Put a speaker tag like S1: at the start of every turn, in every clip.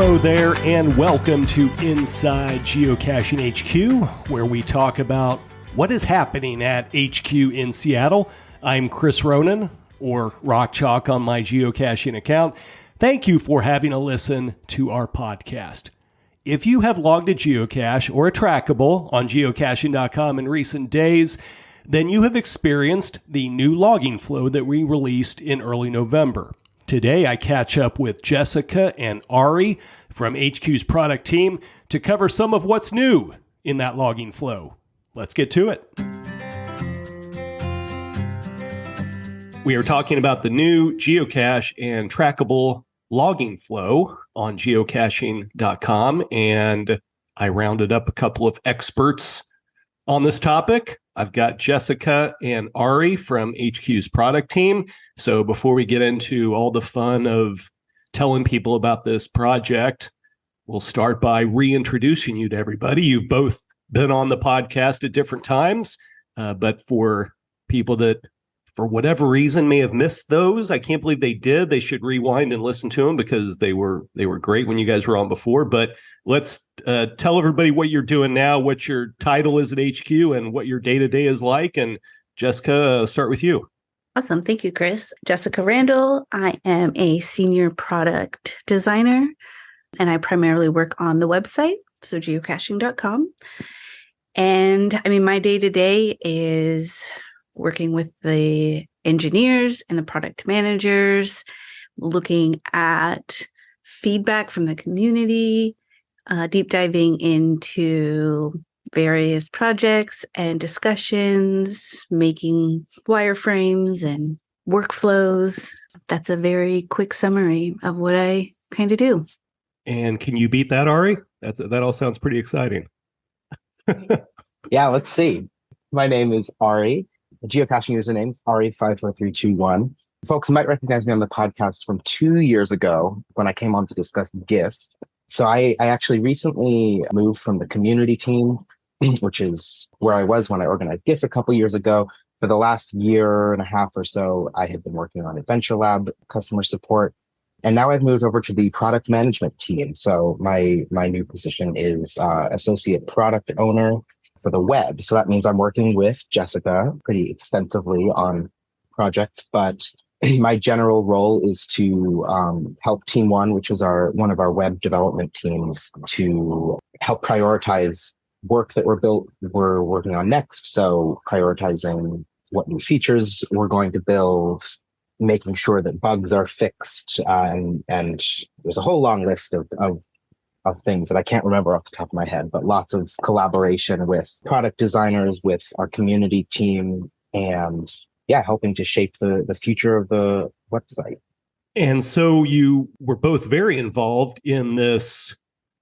S1: Hello there, and welcome to Inside Geocaching HQ, where we talk about what is happening at HQ in Seattle. I'm Chris Ronan, or Rock Chalk on my geocaching account. Thank you for having a listen to our podcast. If you have logged a geocache or a trackable on geocaching.com in recent days, then you have experienced the new logging flow that we released in early November. Today, I catch up with Jessica and Ari from HQ's product team to cover some of what's new in that logging flow. Let's get to it. We are talking about the new geocache and trackable logging flow on geocaching.com, and I rounded up a couple of experts on this topic. I've got Jessica and Ari from HQ's product team. So before we get into all the fun of telling people about this project, we'll start by reintroducing you to everybody. You've both been on the podcast at different times, but for people that, for whatever reason, may have missed those, I can't believe they did. They should rewind and listen to them because they were great when you guys were on before. But let's tell everybody what you're doing now, what your title is at HQ, and what your day-to-day is like. And Jessica, start with you.
S2: Awesome. Thank you, Chris. Jessica Randall. I am a senior product designer, and I primarily work on the website, so geocaching.com. And I mean, my day-to-day is working with the engineers and the product managers, looking at feedback from the community, deep diving into various projects and discussions, making wireframes and workflows. That's a very quick summary of what I kind of do. And
S1: can you beat that, Ari? That all sounds pretty exciting.
S3: Yeah, let's see. My name is Ari. The geocaching username is Ari54321. Folks might recognize me on the podcast from 2 years ago when I came on to discuss GIF. So I actually recently moved from the community team, which is where I was when I organized GIF a couple years ago. For the last year and a half or so, I had been working on Adventure Lab customer support. And now I've moved over to the product management team. So my new position is associate product owner for the web. So that means I'm working with Jessica pretty extensively on projects, but my general role is to help Team One, which is one of our web development teams, to help prioritize work that we're working on next. So prioritizing what new features we're going to build, making sure that bugs are fixed, and there's a whole long list of things that I can't remember off the top of my head, but lots of collaboration with product designers, with our community team, and helping to shape the future of the website.
S1: And so you were both very involved in this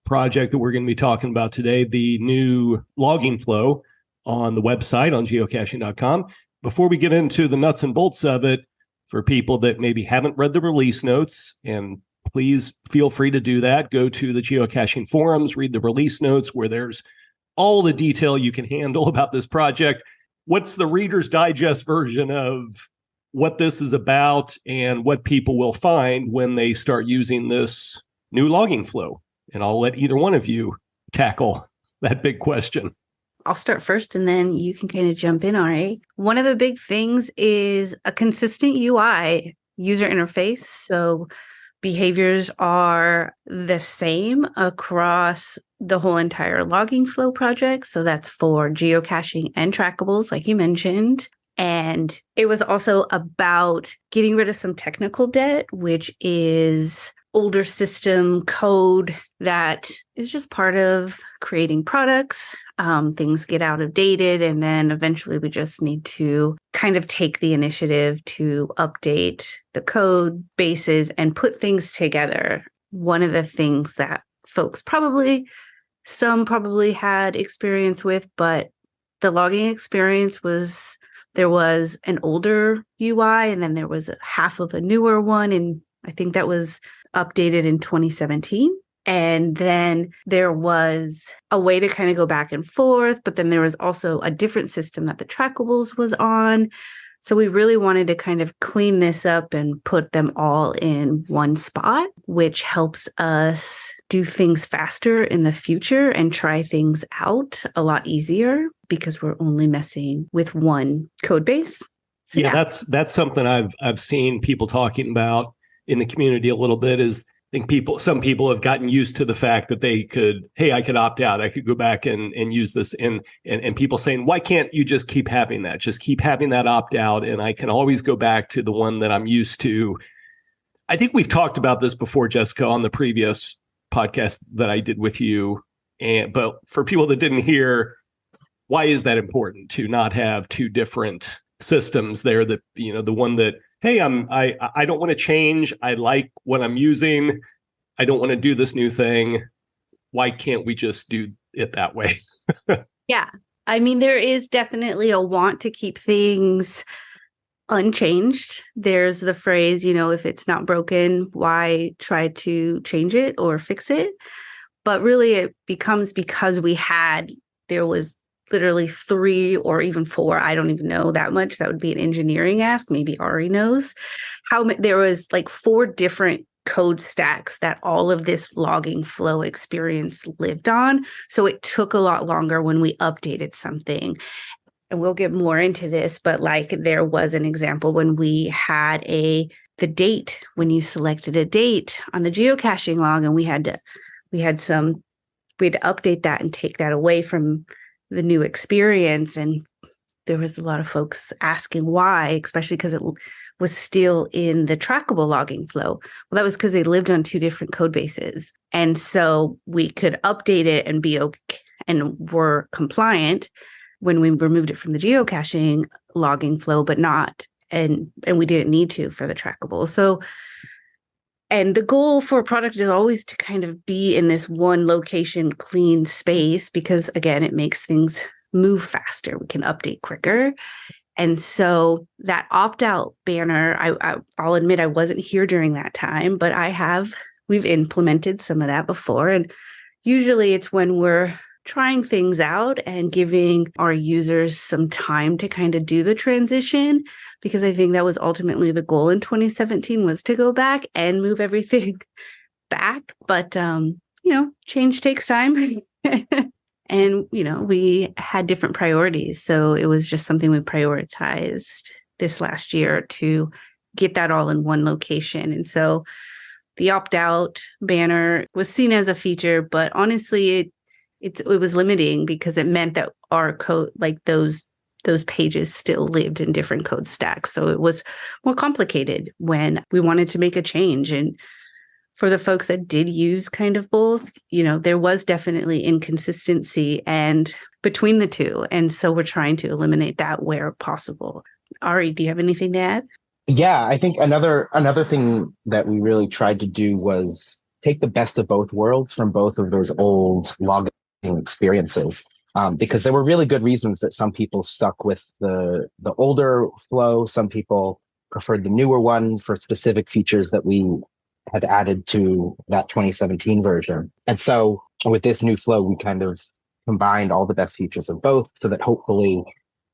S1: project that we're going to be talking about today, the new logging flow on the website on geocaching.com. Before we get into the nuts and bolts of it, for people that maybe haven't read the release notes, and please feel free to do that. Go to the geocaching forums, read the release notes where there's all the detail you can handle about this project. What's the Reader's Digest version of what this is about and what people will find when they start using this new logging flow? And I'll let either one of you tackle that big question.
S2: I'll start first and then you can kind of jump in, Ari. One of the big things is a consistent UI user interface. So behaviors are the same across the whole entire logging flow project. So that's for geocaching and trackables, like you mentioned. And it was also about getting rid of some technical debt, which is older system code that is just part of creating products. Things get outdated, and then eventually we just need to kind of take the initiative to update the code bases and put things together. One of the things that some probably had experience with, but the logging experience was, there was an older UI and then there was half of a newer one. And I think that was updated in 2017. And then there was a way to kind of go back and forth, but then there was also a different system that the trackables was on. So we really wanted to kind of clean this up and put them all in one spot, which helps us do things faster in the future and try things out a lot easier because we're only messing with one code base. So,
S1: yeah, that's something I've seen people talking about in the community a little bit. Is I think some people have gotten used to the fact that I could opt out. I could go back and use this, and people saying, why can't you just keep having that? Just keep having that opt out, and I can always go back to the one that I'm used to. I think we've talked about this before, Jessica, on the previous podcast that I did with you. But for people that didn't hear, why is that important to not have two different systems there? That, the one that, hey, I don't want to change. I like what I'm using. I don't want to do this new thing. Why can't we just do it that way?
S2: Yeah. I mean, there is definitely a want to keep things unchanged. There's the phrase, if it's not broken, why try to change it or fix it? But really it becomes because there was literally 3 or even 4. I don't even know that much. That would be an engineering ask. Maybe Ari knows there was like 4 different code stacks that all of this logging flow experience lived on. So it took a lot longer when we updated something. And we'll get more into this, but like there was an example when we had the date, when you selected a date on the geocaching log, and we had to update that and take that away from the new experience. And there was a lot of folks asking why, especially because it was still in the trackable logging flow. Well, that was because they lived on 2 different code bases. And so we could update it and be okay and were compliant when we removed it from the geocaching logging flow, but not, and we didn't need to for the trackable. So, and the goal for a product is always to kind of be in this one location, clean space, because again, it makes things move faster. We can update quicker. And so that opt-out banner, I'll admit I wasn't here during that time, but we've implemented some of that before. And usually it's when we're trying things out and giving our users some time to kind of do the transition, because I think that was ultimately the goal in 2017 was to go back and move everything back. But, change takes time. And, we had different priorities. So it was just something we prioritized this last year to get that all in one location. And so the opt-out banner was seen as a feature, but honestly, it was limiting because it meant that our code, like those pages still lived in different code stacks. So it was more complicated when we wanted to make a change. And for the folks that did use kind of both, there was definitely inconsistency and between the two. And so we're trying to eliminate that where possible. Ari, do you have anything to add?
S3: Yeah, I think another thing that we really tried to do was take the best of both worlds from both of those old logging experiences. Because there were really good reasons that some people stuck with the older flow. Some people preferred the newer one for specific features that we had added to that 2017 version. And so with this new flow, we kind of combined all the best features of both so that hopefully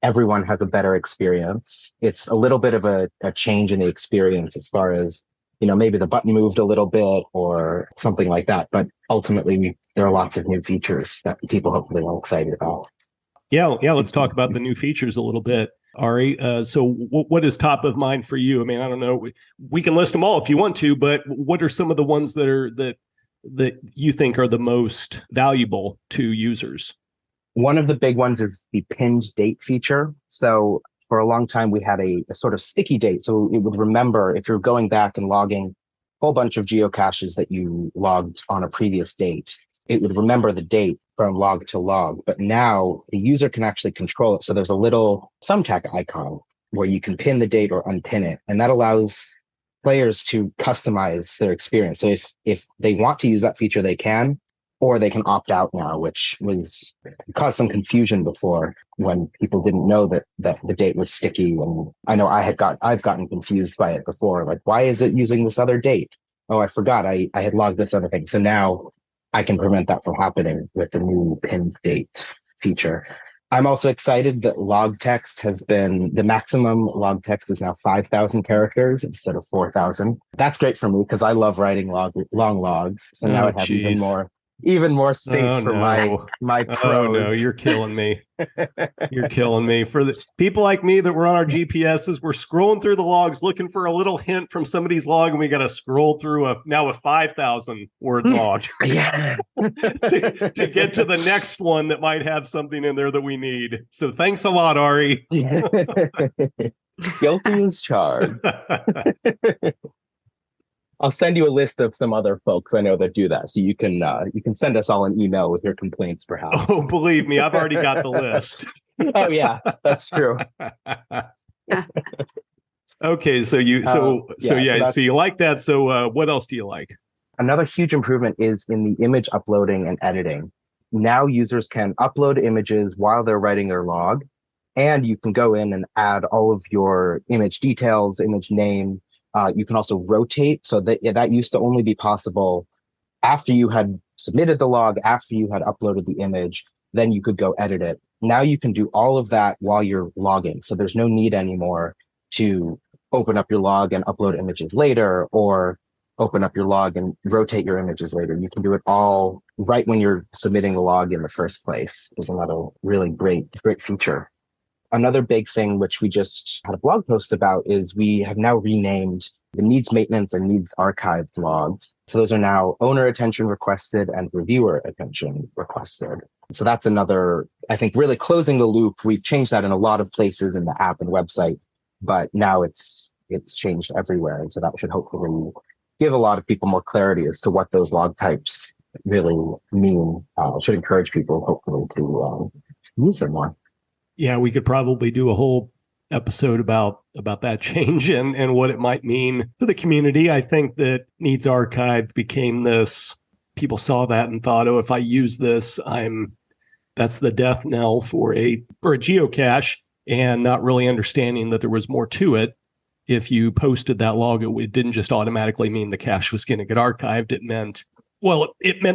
S3: everyone has a better experience. It's a little bit of a change in the experience as far as, maybe the button moved a little bit or something like that. But ultimately, there are lots of new features that people hopefully are excited about.
S1: Yeah. Let's talk about the new features a little bit. Ari, so what is top of mind for you? I mean, I don't know. We can list them all if you want to, but what are some of the ones that you think are the most valuable to users?
S3: One of the big ones is the pinned date feature. So for a long time, we had a sort of sticky date. So it would remember if you're going back and logging a whole bunch of geocaches that you logged on a previous date, it would remember the date from log to log. But now the user can actually control it. So there's a little thumbtack icon where you can pin the date or unpin it. And that allows players to customize their experience. So if they want to use that feature, they can, or they can opt out now, which caused some confusion before when people didn't know that the date was sticky. And I know I've gotten confused by it before. Like, why is it using this other date? Oh, I forgot I had logged this other thing. So now I can prevent that from happening with the new pinned date feature. I'm also excited that log text the maximum log text is now 5,000 characters instead of 4,000. That's great for me because I love writing long logs. So now
S1: Oh,
S3: I have
S1: geez.
S3: even more space
S1: Oh,
S3: for
S1: no.
S3: my
S1: Oh, no.
S3: prose.
S1: You're killing me. You're killing me. For the people like me that were on our GPSs, we're scrolling through the logs looking for a little hint from somebody's log, and we got to scroll through a 5,000 word log
S3: Yeah.
S1: to get to the next one that might have something in there that we need. So thanks a lot, Ari.
S3: Guilty as charged. I'll send you a list of some other folks I know that do that, so you can send us all an email with your complaints, perhaps.
S1: Oh, believe me, I've already got the list.
S3: Oh yeah, that's true.
S1: Okay, so you so you like that. So what else do you like?
S3: Another huge improvement is in the image uploading and editing. Now users can upload images while they're writing their log, and you can go in and add all of your image details, image name. You can also rotate, so that used to only be possible after you had submitted the log, after you had uploaded the image, then you could go edit it. Now you can do all of that while you're logging. So there's no need anymore to open up your log and upload images later, or open up your log and rotate your images later. You can do it all right when you're submitting the log in the first place. Is another really great feature. Another big thing, which we just had a blog post about, is we have now renamed the needs maintenance and needs archived logs. So those are now owner attention requested and reviewer attention requested. So that's another, I think, really closing the loop. We've changed that in a lot of places in the app and website, but now it's changed everywhere. And so that should hopefully give a lot of people more clarity as to what those log types really mean. Should encourage people, hopefully, to use them more.
S1: Yeah, we could probably do a whole episode about that change and what it might mean for the community. I think that Needs Archive became this, people saw that and thought, oh, if I use this, that's the death knell for a geocache, and not really understanding that there was more to it. If you posted that log, it didn't just automatically mean the cache was going to get archived. It meant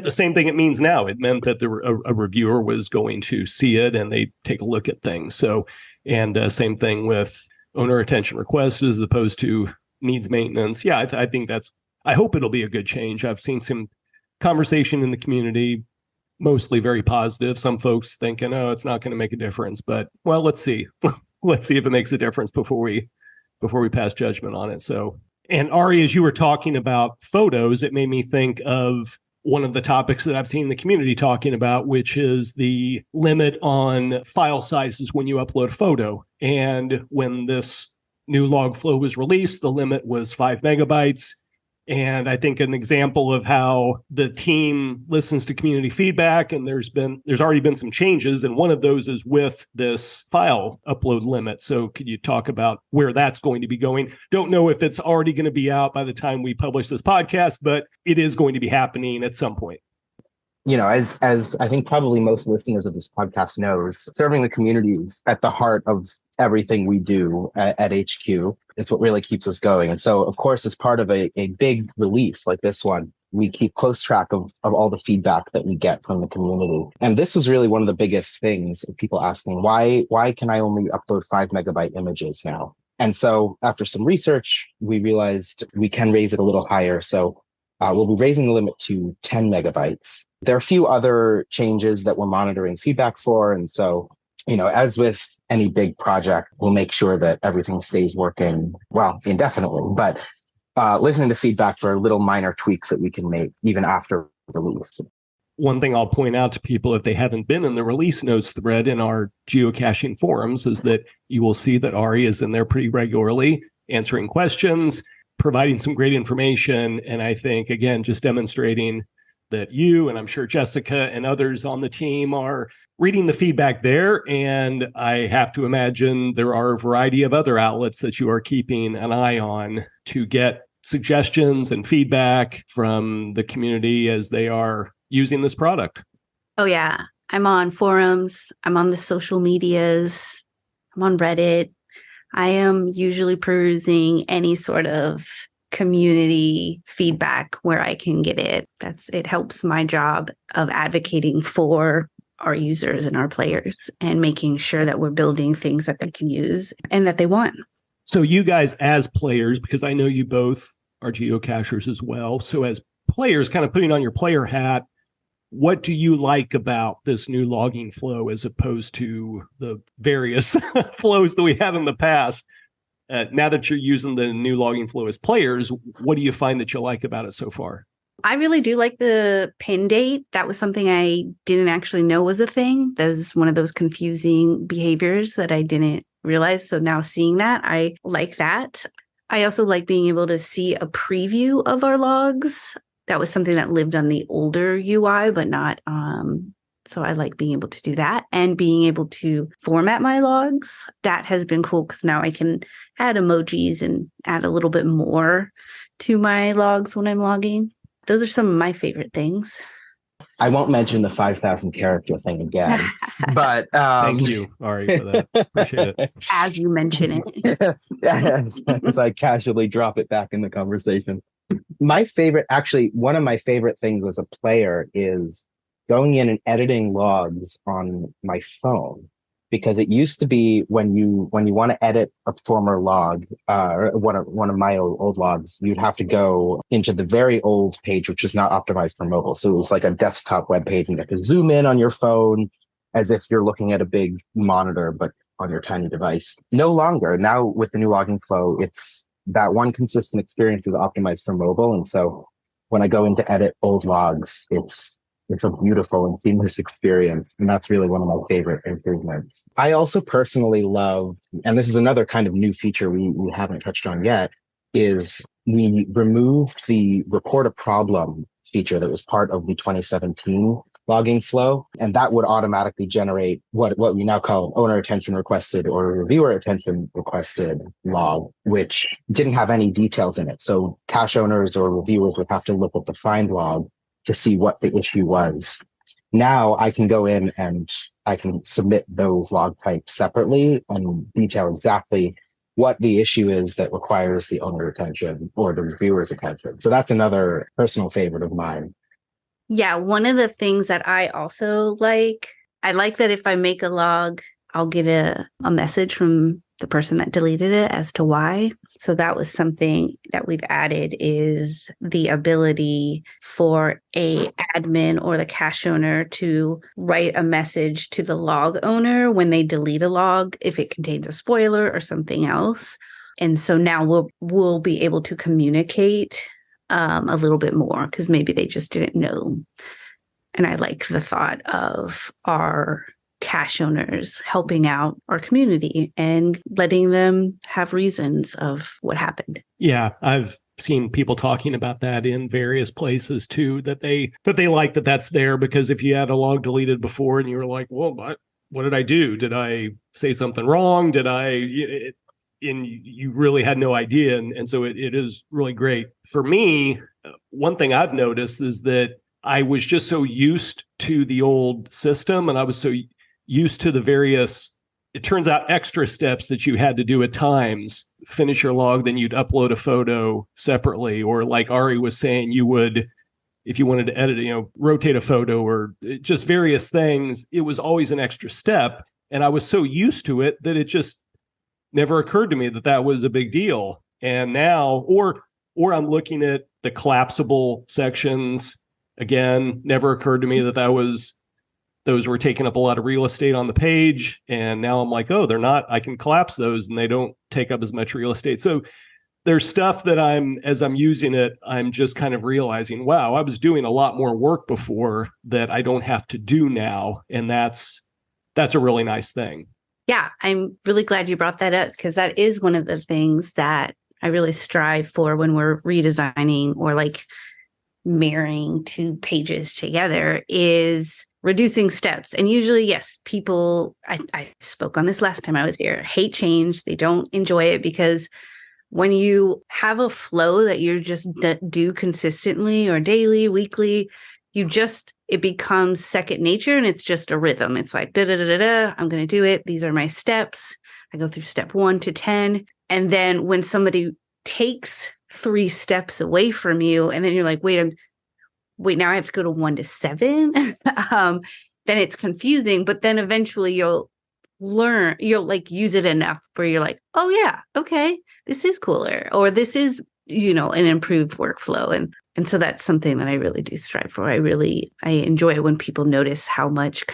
S1: the same thing it means now. It meant that a reviewer was going to see it and they take a look at things. So, and same thing with owner attention requests as opposed to needs maintenance. Yeah, I think I hope it'll be a good change. I've seen some conversation in the community, mostly very positive. Some folks thinking, oh, it's not going to make a difference. But, well, let's see. Let's see if it makes a difference before we pass judgment on it. So, and Ari, as you were talking about photos, it made me think of one of the topics that I've seen the community talking about, which is the limit on file sizes when you upload a photo. And when this new log flow was released, the limit was 5 megabytes. And I think an example of how the team listens to community feedback, and there's already been some changes, and one of those is with this file upload limit. So could you talk about where that's going to be going? Don't know if it's already going to be out by the time we publish this podcast, but it is going to be happening at some point.
S3: You know, as I think probably most listeners of this podcast knows, serving the community is at the heart of everything we do at HQ. It's what really keeps us going. And so, of course, as part of a big release like this one, we keep close track of all the feedback that we get from the community. And this was really one of the biggest things of people asking, why can I only upload 5 megabyte images now? And so after some research, we realized we can raise it a little higher. So we'll be raising the limit to 10 megabytes. There are a few other changes that we're monitoring feedback for. And so, you know, as with any big project, we'll make sure that everything stays working, well, indefinitely, but listening to feedback for little minor tweaks that we can make even after release.
S1: One thing I'll point out to people, if they haven't been in the release notes thread in our geocaching forums, is that you will see that Ari is in there pretty regularly answering questions, providing some great information. And I think, again, just demonstrating that you, and I'm sure Jessica and others on the team, are reading the feedback there. And I have to imagine there are a variety of other outlets that you are keeping an eye on to get suggestions and feedback from the community as they are using this product.
S2: Oh, yeah. I'm on forums. I'm on the social medias. I'm on Reddit. I am usually perusing any sort of community feedback where I can get it. It helps my job of advocating for our users and our players and making sure that we're building things that they can use and that they want.
S1: So you guys as players, because I know you both are geocachers as well. So as players, kind of putting on your player hat, what do you like about this new logging flow as opposed to the various flows that we had in the past? Now that you're using the new logging flow as players, what do you find that you like about it so far?
S2: I really do like the pin date. That was something I didn't actually know was a thing. That was one of those confusing behaviors that I didn't realize. So now seeing that, I like that. I also like being able to see a preview of our logs. That was something that lived on the older UI, but not, so I like being able to do that and being able to format my logs. That has been cool because now I can add emojis and add a little bit more to my logs when I'm logging. Those are some of my favorite things.
S3: I won't mention the 5,000 character thing again, but
S1: thank you, Ari, for that. Appreciate it.
S2: As you mention it.
S3: As I casually drop it back in the conversation. My favorite, actually, one of my favorite things as a player is going in and editing logs on my phone. Because it used to be when you want to edit a former log, or one of my old logs, you'd have to go into the very old page, which is not optimized for mobile. So it was like a desktop web page, and you have to zoom in on your phone as if you're looking at a big monitor, but on your tiny device. No longer. Now with the new logging flow, it's that one consistent experience is optimized for mobile. And so when I go in to edit old logs, it's a beautiful and seamless experience. And that's really one of my favorite improvements. I also personally love, and this is another kind of new feature we haven't touched on yet, is we removed the report a problem feature that was part of the 2017 logging flow. And that would automatically generate what we now call owner attention requested or reviewer attention requested log, which didn't have any details in it. So cache owners or reviewers would have to look at the find log to see what the issue was. Now I can go in and I can submit those log types separately and detail exactly what the issue is that requires the owner attention or the reviewer's attention. So that's another personal favorite of mine.
S2: Yeah, one of the things that I also like, I like that if I make a log, I'll get a message from the person that deleted it as to why. So that was something that we've added, is the ability for a admin or the cache owner to write a message to the log owner when they delete a log, if it contains a spoiler or something else. And so now we'll be able to communicate a little bit more because maybe they just didn't know. And I like the thought of our cache owners helping out our community and letting them have reasons of what happened.
S1: Yeah, I've seen people talking about that in various places too, that they like that's there, because if you had a log deleted before and you were like, well, what did I do? Did I say something wrong? And you really had no idea. And so it is really great. For me, one thing I've noticed is that I was just so used to the old system, and I was so used to the various, it turns out, extra steps that you had to do at times. Finish your log, then you'd upload a photo separately, or like Ari was saying, you would, if you wanted to edit, rotate a photo or just various things. It was always an extra step, and I was so used to it that it just never occurred to me that was a big deal. And now, or I'm looking at the collapsible sections again. Never occurred to me that those were taking up a lot of real estate on the page. And now I'm like, oh, they're not, I can collapse those and they don't take up as much real estate. So there's stuff that as I'm using it, I'm just kind of realizing, wow, I was doing a lot more work before that I don't have to do now. And that's a really nice thing.
S2: Yeah, I'm really glad you brought that up, because that is one of the things that I really strive for when we're redesigning or like marrying two pages together, is reducing steps. And usually, yes, people, I spoke on this last time I was here, hate change. They don't enjoy it because when you have a flow that you're just do consistently or daily, weekly, it becomes second nature, and it's just a rhythm. It's like, I'm going to do it. These are my steps. I go through step 1 to 10. And then when somebody takes 3 steps away from you, and then you're like, wait, now I have to go to 1 to 7. then it's confusing, but then eventually you'll like use it enough where you're like, oh yeah, okay, this is cooler, or this is, an improved workflow. And so that's something that I really do strive for. I enjoy it when people notice how much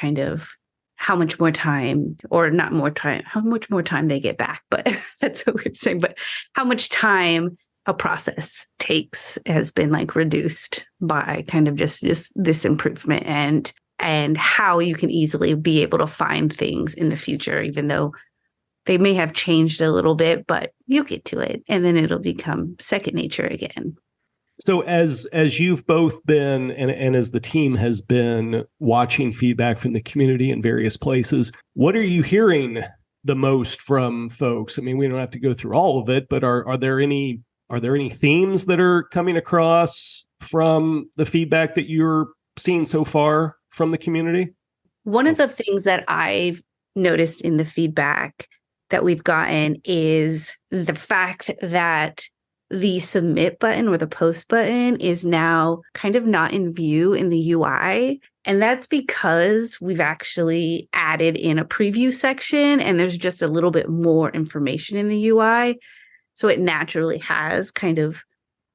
S2: more time, or not more time, how much more time they get back, but that's what we're saying, but how much time a process takes has been like reduced by kind of just this improvement, and how you can easily be able to find things in the future, even though they may have changed a little bit, but you'll get to it and then it'll become second nature again.
S1: So as you've both been, and as the team has been watching feedback from the community in various places, what are you hearing the most from folks? I mean, we don't have to go through all of it, but are there any themes that are coming across from the feedback that you're seeing so far from the community?
S2: One of the things that I've noticed in the feedback that we've gotten is the fact that the submit button or the post button is now kind of not in view in the UI. And that's because we've actually added in a preview section and there's just a little bit more information in the UI. So it naturally has kind of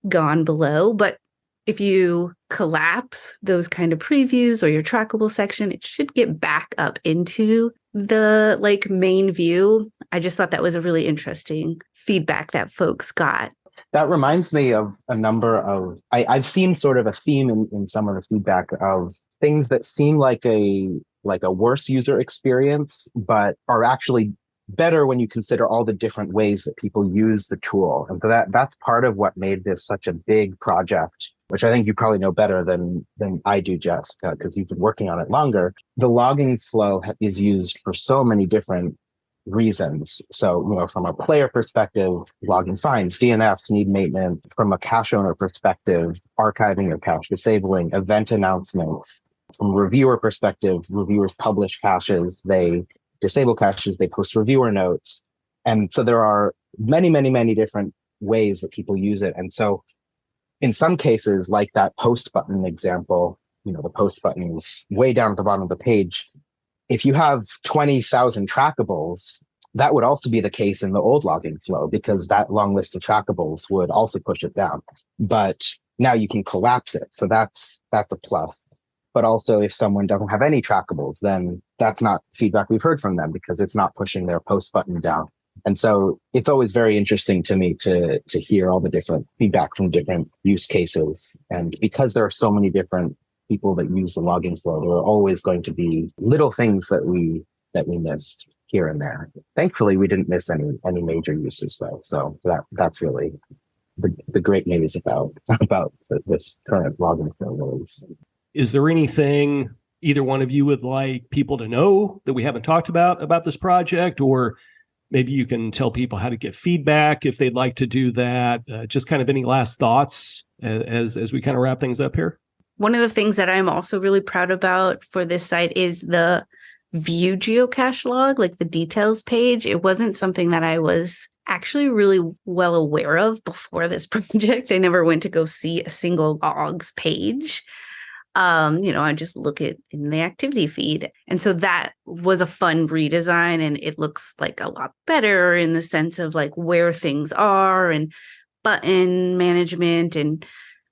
S2: gone below. But if you collapse those kind of previews or your trackable section, it should get back up into the like main view. I just thought that was a really interesting feedback that folks got.
S3: That reminds me of a number of, I've seen sort of a theme in some of the feedback of things that seem like a worse user experience, but are actually better when you consider all the different ways that people use the tool. And so that's part of what made this such a big project, which I think you probably know better than I do, Jessica, because you've been working on it longer. The logging flow is used for so many different reasons. So, from a player perspective, logging fines, DNFs need maintenance. From a cache owner perspective, archiving your cache, disabling, event announcements. From a reviewer perspective, reviewers publish caches, they disable caches, they post reviewer notes. And so there are many, many, many different ways that people use it. And so in some cases, like that post button example, the post button is way down at the bottom of the page. If you have 20,000 trackables, that would also be the case in the old logging flow, because that long list of trackables would also push it down. But now you can collapse it. So that's a plus. But also, if someone doesn't have any trackables, then that's not feedback we've heard from them, because it's not pushing their post button down. And so it's always very interesting to me to hear all the different feedback from different use cases. And because there are so many different people that use the logging flow, there are always going to be little things that we missed here and there. Thankfully, we didn't miss any major uses though. So that's really the great news about this current logging flow release.
S1: Is there anything either one of you would like people to know that we haven't talked about this project, or maybe you can tell people how to get feedback if they'd like to do that? Just kind of any last thoughts as we kind of wrap things up here?
S2: One of the things that I'm also really proud about for this site is the view geocache log, like the details page. It wasn't something that I was actually really well aware of before this project. I never went to go see a single logs page. I just look at in the activity feed. And so that was a fun redesign, and it looks like a lot better in the sense of like where things are and button management. And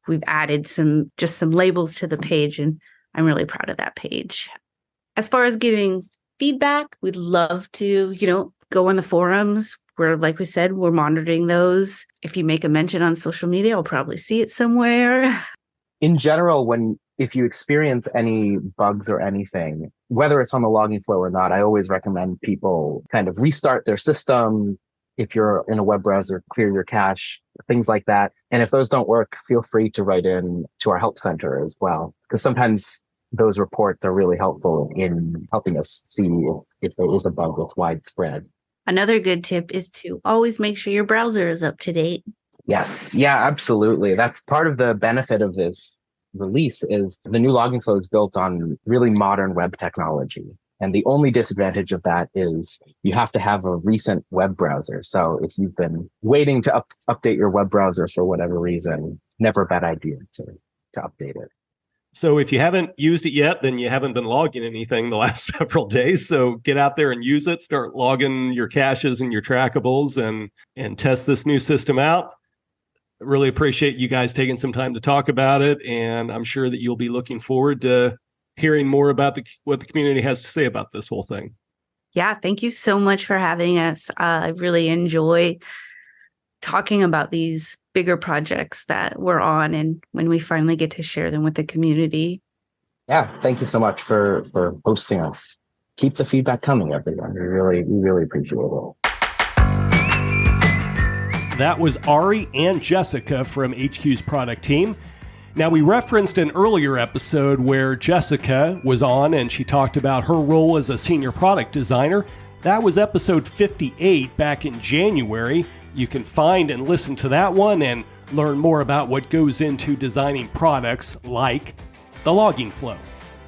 S2: we've added some labels to the page, and I'm really proud of that page. As far as giving feedback, we'd love to, go on the forums. Like we said, we're monitoring those. If you make a mention on social media, I'll probably see it somewhere.
S3: In general, if you experience any bugs or anything, whether it's on the logging flow or not, I always recommend people kind of restart their system. If you're in a web browser, clear your cache, things like that. And if those don't work, feel free to write in to our help center as well, because sometimes those reports are really helpful in helping us see if there is a bug that's widespread.
S2: Another good tip is to always make sure your browser is up to date.
S3: Yes. Yeah, absolutely. That's part of the benefit of this release is the new logging flow is built on really modern web technology. And the only disadvantage of that is you have to have a recent web browser. So if you've been waiting to update your web browser for whatever reason, never a bad idea to update it.
S1: So if you haven't used it yet, then you haven't been logging anything the last several days. So get out there and use it. Start logging your caches and your trackables and test this new system out. Really appreciate you guys taking some time to talk about it. And I'm sure that you'll be looking forward to hearing more about what the community has to say about this whole thing.
S2: Yeah, thank you so much for having us. I really enjoy talking about these bigger projects that we're on and when we finally get to share them with the community.
S3: Yeah, thank you so much for hosting us. Keep the feedback coming, everyone. We really appreciate it.
S1: That was Ari and Jessica from HQ's product team. Now, we referenced an earlier episode where Jessica was on and she talked about her role as a senior product designer. That was episode 58 back in January. You can find and listen to that one and learn more about what goes into designing products like the logging flow.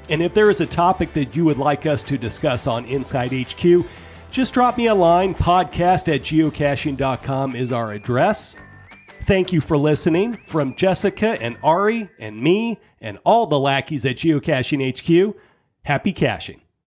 S1: And if there is a topic that you would like us to discuss on Inside HQ, just drop me a line. podcast@geocaching.com is our address. Thank you for listening. From Jessica and Ari and me and all the lackeys at Geocaching HQ, happy caching.